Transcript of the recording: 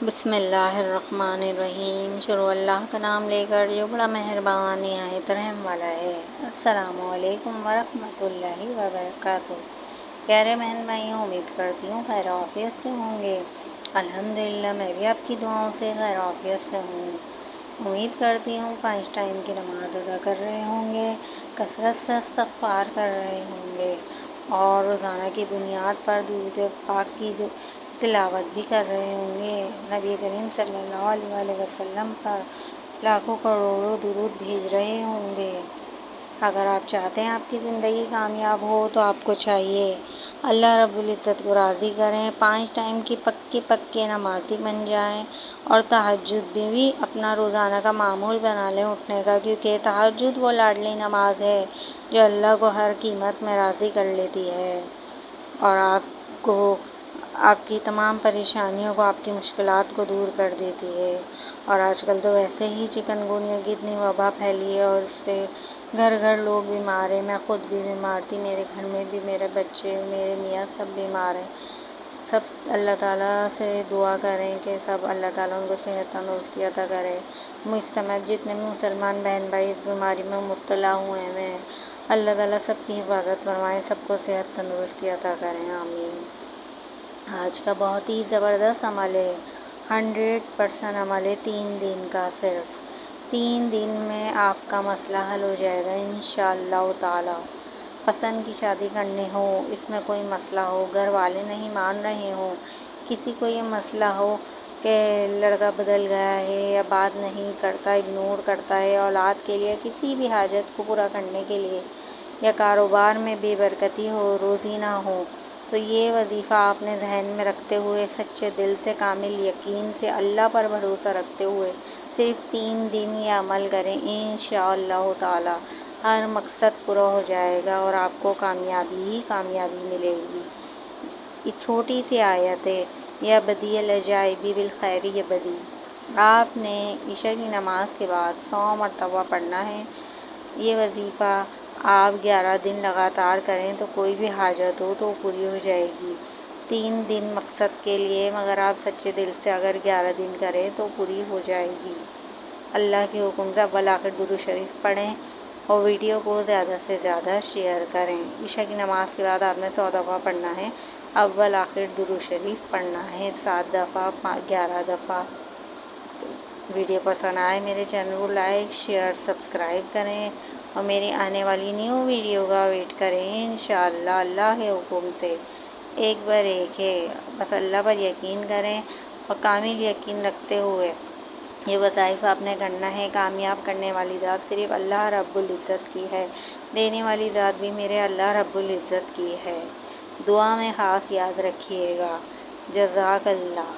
بسم اللہ الرحمن الرحیم۔ شروع اللہ کا نام لے کر جو بڑا مہربان نہایت رحم والا ہے۔ السلام علیکم ورحمۃ اللہ وبرکاتہ۔ پیارے بہن بھائیوں، امید کرتی ہوں خیر و عافیت سے ہوں گے۔ الحمدللہ میں بھی آپ کی دعاؤں سے خیر و عافیت سے ہوں۔ امید کرتی ہوں 5 ٹائم کی نماز ادا کر رہے ہوں گے، کثرت سے استغفار کر رہے ہوں گے اور روزانہ کی بنیاد پر درود پاک کی تلاوت بھی کر رہے ہوں گے۔ نبی کریم صلی اللہ علیہ وسلم پر لاکھوں کروڑوں درود بھیج رہے ہوں گے۔ اگر آپ چاہتے ہیں آپ کی زندگی کامیاب ہو تو آپ کو چاہیے اللہ رب العزت کو راضی کریں، 5 ٹائم کی پکے نمازی بن جائیں اور تہجد بھی اپنا روزانہ کا معمول بنا لیں اٹھنے کا، کیونکہ تہجد وہ لاڈلی نماز ہے جو اللہ کو ہر قیمت میں راضی کر لیتی ہے اور آپ کی تمام پریشانیوں کو، آپ کی مشکلات کو دور کر دیتی ہے۔ اور آج کل تو ویسے ہی چکن گونیا کی اتنی وبا پھیلی ہے اور اس سے گھر گھر لوگ بیمار ہیں۔ میں خود بھی بیمار تھی، میرے گھر میں بھی میرے بچے، میرے میاں سب بیمار ہیں۔ سب اللہ تعالیٰ سے دعا کریں کہ سب اللہ تعالیٰ ان کو صحت تندرستی عطا کرے۔ مجھ سمیت جتنے بھی مسلمان بہن بھائی اس بیماری میں مبتلا ہوئے ہیں، اللہ تعالیٰ سب کی حفاظت فرمائیں، سب کو صحت تندرستی عطا کریں، آمین۔ آج کا بہت ہی زبردست عمل ہے، 100% عمل ہے 3 دن کا، صرف 3 دن میں آپ کا مسئلہ حل ہو جائے گا انشاءاللہ تعالی۔ پسند کی شادی کرنی ہو، اس میں کوئی مسئلہ ہو، گھر والے نہیں مان رہے ہوں، کسی کو یہ مسئلہ ہو کہ لڑکا بدل گیا ہے یا بات نہیں کرتا، اگنور کرتا ہے، اولاد کے لیے کسی بھی حاجت کو پورا کرنے کے لیے، یا کاروبار میں بے برکتی ہو، روزی نہ ہو، تو یہ وظیفہ آپ نے ذہن میں رکھتے ہوئے سچے دل سے، کامل یقین سے، اللہ پر بھروسہ رکھتے ہوئے صرف 3 دن یہ عمل کریں، انشاءاللہ تعالی ہر مقصد پورا ہو جائے گا اور آپ کو کامیابی ہی کامیابی ملے گی۔ یہ چھوٹی سی آیت ہے، یا بدی العجائب بالخیر یا بدی۔ آپ نے عشاء کی نماز کے بعد 100 مرتبہ پڑھنا ہے۔ یہ وظیفہ آپ 11 دن لگاتار کریں تو کوئی بھی حاجت ہو تو پوری ہو جائے گی۔ 3 دن مقصد کے لیے، مگر آپ سچے دل سے اگر 11 دن کریں تو پوری ہو جائے گی۔ اللہ کے حکم سے اول آخر درود شریف پڑھیں اور ویڈیو کو زیادہ سے زیادہ شیئر کریں۔ عشاء کی نماز کے بعد آپ نے 100 دفعہ پڑھنا ہے، اول آخر درود شریف پڑھنا ہے 7 دفعہ 11 دفعہ۔ ویڈیو پسند آئے میرے چینل کو لائک، شیئر، سبسکرائب کریں اور میری آنے والی نیو ویڈیو کا ویٹ کریں انشاءاللہ۔ اللہ کے حکم سے ایک بار ایک ہے، بس اللہ پر یقین کریں اور کامل یقین رکھتے ہوئے یہ وظائف آپ نے کرنا ہے۔ کامیاب کرنے والی ذات صرف اللہ رب العزت کی ہے، دینے والی ذات بھی میرے اللہ رب العزت کی ہے۔ دعا میں خاص یاد رکھیے گا۔ جزاک اللہ۔